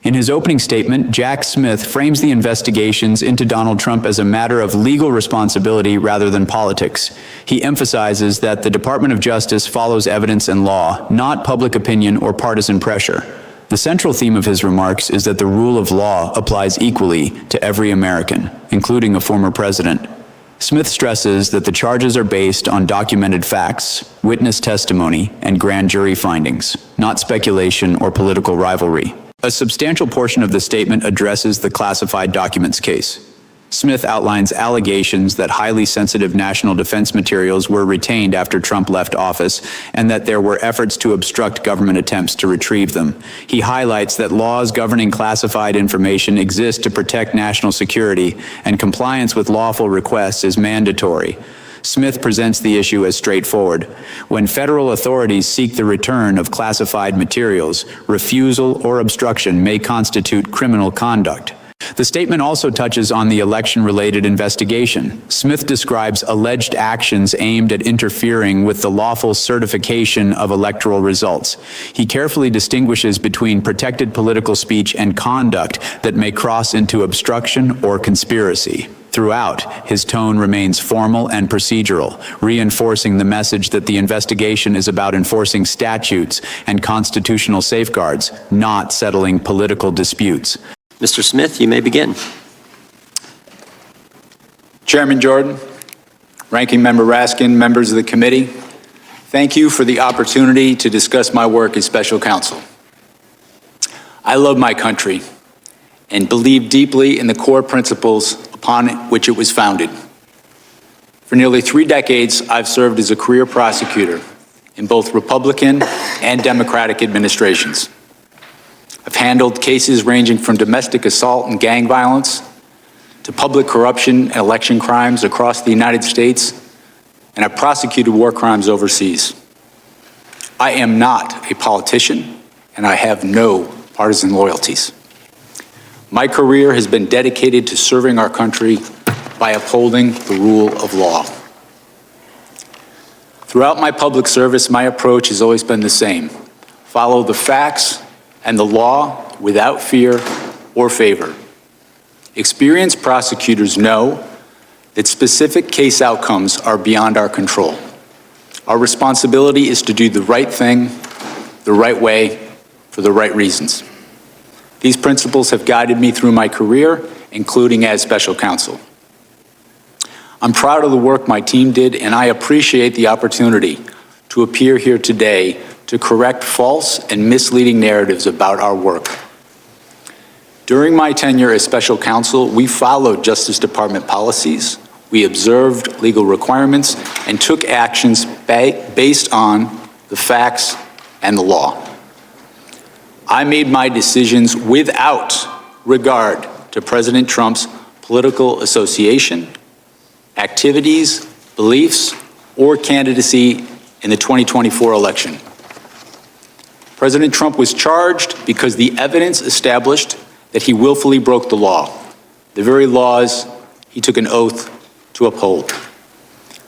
In his opening statement, Jack Smith frames the investigations into Donald Trump as a matter of legal responsibility rather than politics. He emphasizes that the Department of Justice follows evidence and law, not public opinion or partisan pressure. The central theme of his remarks is that the rule of law applies equally to every American, including a former president. Smith stresses that the charges are based on documented facts, witness testimony, and grand jury findings, not speculation or political rivalry. A substantial portion of the statement addresses the classified documents case. Smith outlines allegations that highly sensitive national defense materials were retained after Trump left office and that there were efforts to obstruct government attempts to retrieve them. He highlights that laws governing classified information exist to protect national security and compliance with lawful requests is mandatory. Smith presents the issue as straightforward. When federal authorities seek the return of classified materials, refusal or obstruction may constitute criminal conduct. The statement also touches on the election-related investigation. Smith describes alleged actions aimed at interfering with the lawful certification of electoral results. He carefully distinguishes between protected political speech and conduct that may cross into obstruction or conspiracy. Throughout, his tone remains formal and procedural, reinforcing the message that the investigation is about enforcing statutes and constitutional safeguards, not settling political disputes. Mr. Smith, you may begin. Chairman Jordan, Ranking Member Raskin, members of the committee, thank you for the opportunity to discuss my work as special counsel. I love my country and believe deeply in the core principles upon which it was founded. For nearly 3 decades, I've served as a career prosecutor in both Republican and Democratic administrations. I've handled cases ranging from domestic assault and gang violence to public corruption and election crimes across the United States, and I've prosecuted war crimes overseas. I am not a politician, and I have no partisan loyalties. My career has been dedicated to serving our country by upholding the rule of law. Throughout my public service, my approach has always been the same: follow the facts and the law without fear or favor. Experienced prosecutors know that specific case outcomes are beyond our control. Our responsibility is to do the right thing, the right way, for the right reasons. These principles have guided me through my career, including as special counsel. I'm proud of the work my team did, and I appreciate the opportunity to appear here today to correct false and misleading narratives about our work. During my tenure as special counsel, we followed Justice Department policies, we observed legal requirements, and took actions based on the facts and the law. I made my decisions without regard to President Trump's political association, activities, beliefs, or candidacy in the 2024 election. President Trump was charged because the evidence established that he willfully broke the law, the very laws he took an oath to uphold.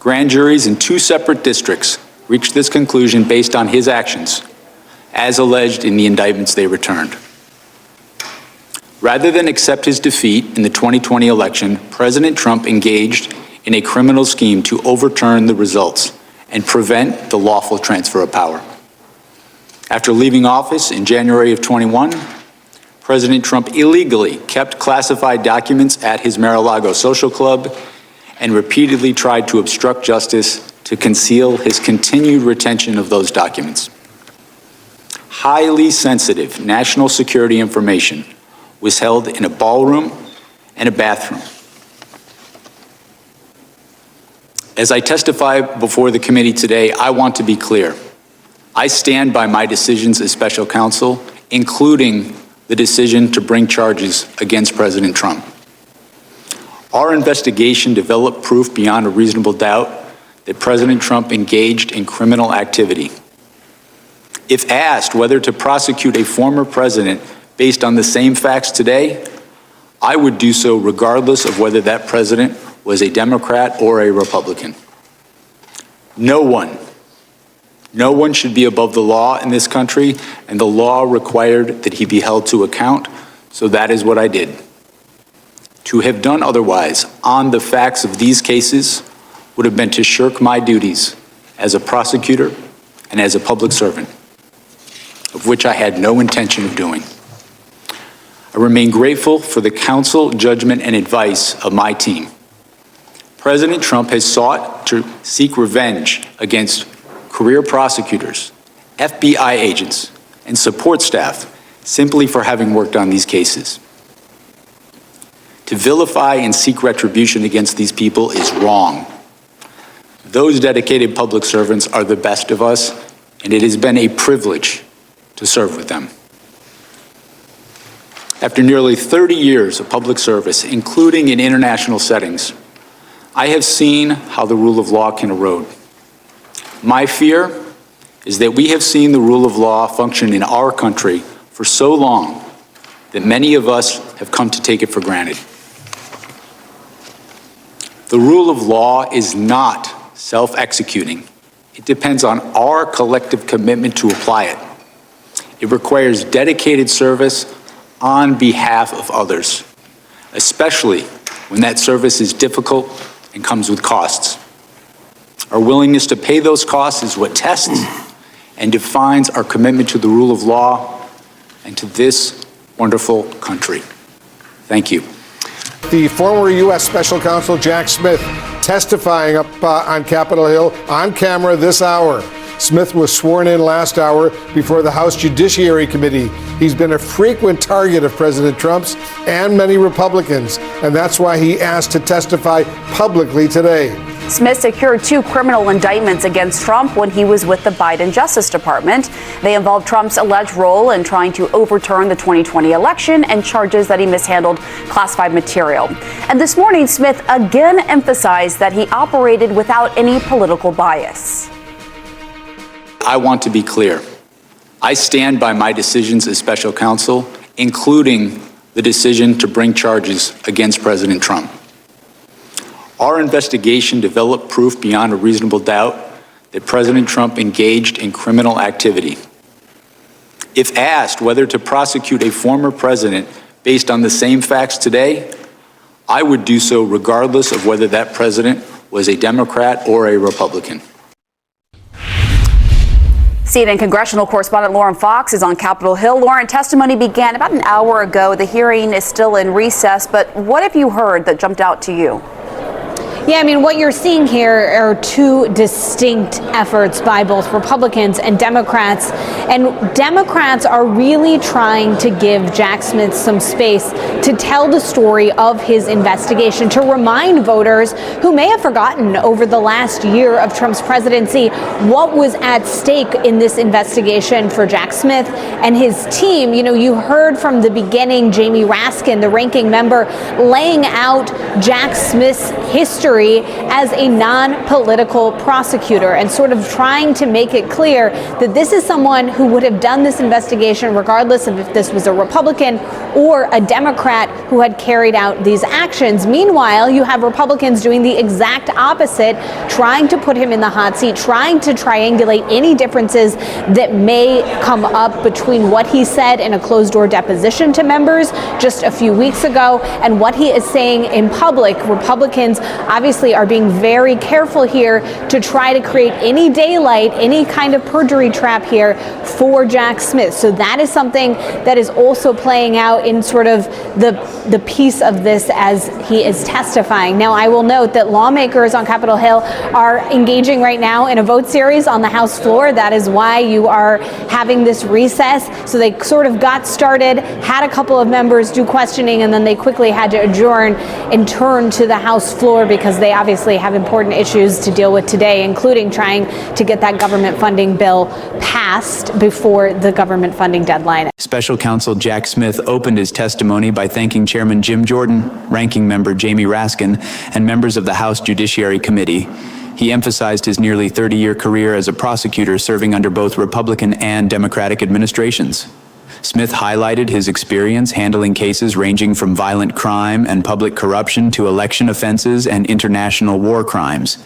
Grand juries in 2 separate districts reached this conclusion based on his actions, as alleged in the indictments they returned. Rather than accept his defeat in the 2020 election, President Trump engaged in a criminal scheme to overturn the results and prevent the lawful transfer of power. After leaving office in January of 21, President Trump illegally kept classified documents at his Mar-a-Lago social club and repeatedly tried to obstruct justice to conceal his continued retention of those documents. Highly sensitive national security information was held in a ballroom and a bathroom. As I testify before the committee today, I want to be clear. I stand by my decisions as special counsel, including the decision to bring charges against President Trump. Our investigation developed proof beyond a reasonable doubt that President Trump engaged in criminal activity. If asked whether to prosecute a former president based on the same facts today, I would do so regardless of whether that president was a Democrat or a Republican. No one should be above the law in this country, and the law required that he be held to account So that is what I did. To have done otherwise on the facts of these cases would have been to shirk my duties as a prosecutor and as a public servant, of which I had no intention of doing. I remain grateful for the counsel, judgment, and advice of my team. President Trump has sought to seek revenge against career prosecutors, FBI agents, and support staff simply for having worked on these cases. To vilify and seek retribution against these people is wrong. Those dedicated public servants are the best of us, and it has been a privilege to serve with them. After nearly 30 years of public service, including in international settings, I have seen how the rule of law can erode. My fear is that we have seen the rule of law function in our country for so long that many of us have come to take it for granted. The rule of law is not self-executing. It depends on our collective commitment to apply it. It requires dedicated service on behalf of others, especially when that service is difficult and comes with costs. Our willingness to pay those costs is what tests and defines our commitment to the rule of law and to this wonderful country. Thank you. The former U.S. Special Counsel Jack Smith testifying up on Capitol Hill on camera this hour. Smith was sworn in last hour before the House Judiciary Committee. He's been a frequent target of President Trump's and many Republicans, and that's why he asked to testify publicly today. Smith secured 2 criminal indictments against Trump when he was with the Biden Justice Department. They involved Trump's alleged role in trying to overturn the 2020 election and charges that he mishandled classified material. And this morning, Smith again emphasized that he operated without any political bias. I want to be clear. I stand by my decisions as special counsel, including the decision to bring charges against President Trump. Our investigation developed proof beyond a reasonable doubt that President Trump engaged in criminal activity. If asked whether to prosecute a former president based on the same facts today, I would do so regardless of whether that president was a Democrat or a Republican. CNN congressional correspondent Lauren Fox is on Capitol Hill. Lauren, testimony began about an hour ago. The hearing is still in recess, but what have you heard that jumped out to you? Yeah, I mean, what you're seeing here are 2 distinct efforts by both Republicans and Democrats. And Democrats are really trying to give Jack Smith some space to tell the story of his investigation, to remind voters who may have forgotten over the last year of Trump's presidency what was at stake in this investigation for Jack Smith and his team. You know, you heard from the beginning Jamie Raskin, the ranking member, laying out Jack Smith's history as a non-political prosecutor and sort of trying to make it clear that this is someone who would have done this investigation regardless of if this was a Republican or a Democrat who had carried out these actions. Meanwhile, you have Republicans doing the exact opposite, trying to put him in the hot seat, trying to triangulate any differences that may come up between what he said in a closed-door deposition to members just a few weeks ago and what he is saying in public. Republicans obviously are being very careful here to try to create any daylight, any kind of perjury trap here for Jack Smith. So that is something that is also playing out in sort of the piece of this as he is testifying. Now, I will note that lawmakers on Capitol Hill are engaging right now in a vote series on the House floor. That is why you are having this recess. So they sort of got started, had a couple of members do questioning, and then they quickly had to adjourn and turn to the House floor because they obviously have important issues to deal with today, including trying to get that government funding bill passed before the government funding deadline. Special Counsel Jack Smith opened his testimony by thanking Chairman Jim Jordan, Ranking Member Jamie Raskin, and members of the House Judiciary Committee. He emphasized his nearly 30-year career as a prosecutor serving under both Republican and Democratic administrations. Smith highlighted his experience handling cases ranging from violent crime and public corruption to election offenses and international war crimes.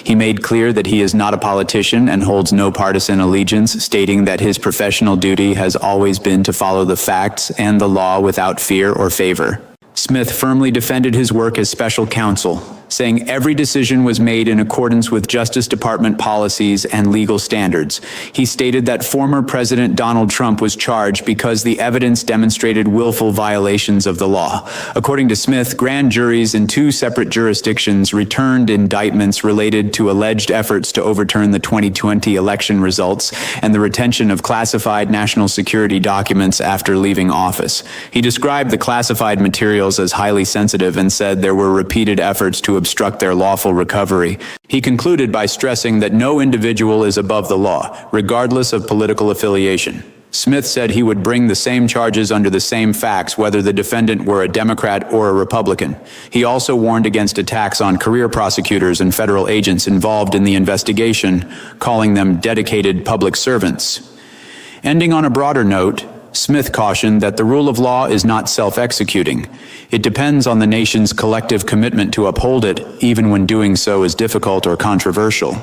He made clear that he is not a politician and holds no partisan allegiance, stating that his professional duty has always been to follow the facts and the law without fear or favor. Smith firmly defended his work as special counsel, saying every decision was made in accordance with Justice Department policies and legal standards. He stated that former President Donald Trump was charged because the evidence demonstrated willful violations of the law. According to Smith, grand juries in 2 separate jurisdictions returned indictments related to alleged efforts to overturn the 2020 election results and the retention of classified national security documents after leaving office. He described the classified materials as highly sensitive and said there were repeated efforts to obstruct their lawful recovery. He concluded by stressing that no individual is above the law, regardless of political affiliation. Smith said he would bring the same charges under the same facts, whether the defendant were a Democrat or a Republican. He also warned against attacks on career prosecutors and federal agents involved in the investigation, calling them dedicated public servants. Ending on a broader note, Smith cautioned that the rule of law is not self-executing. It depends on the nation's collective commitment to uphold it, even when doing so is difficult or controversial.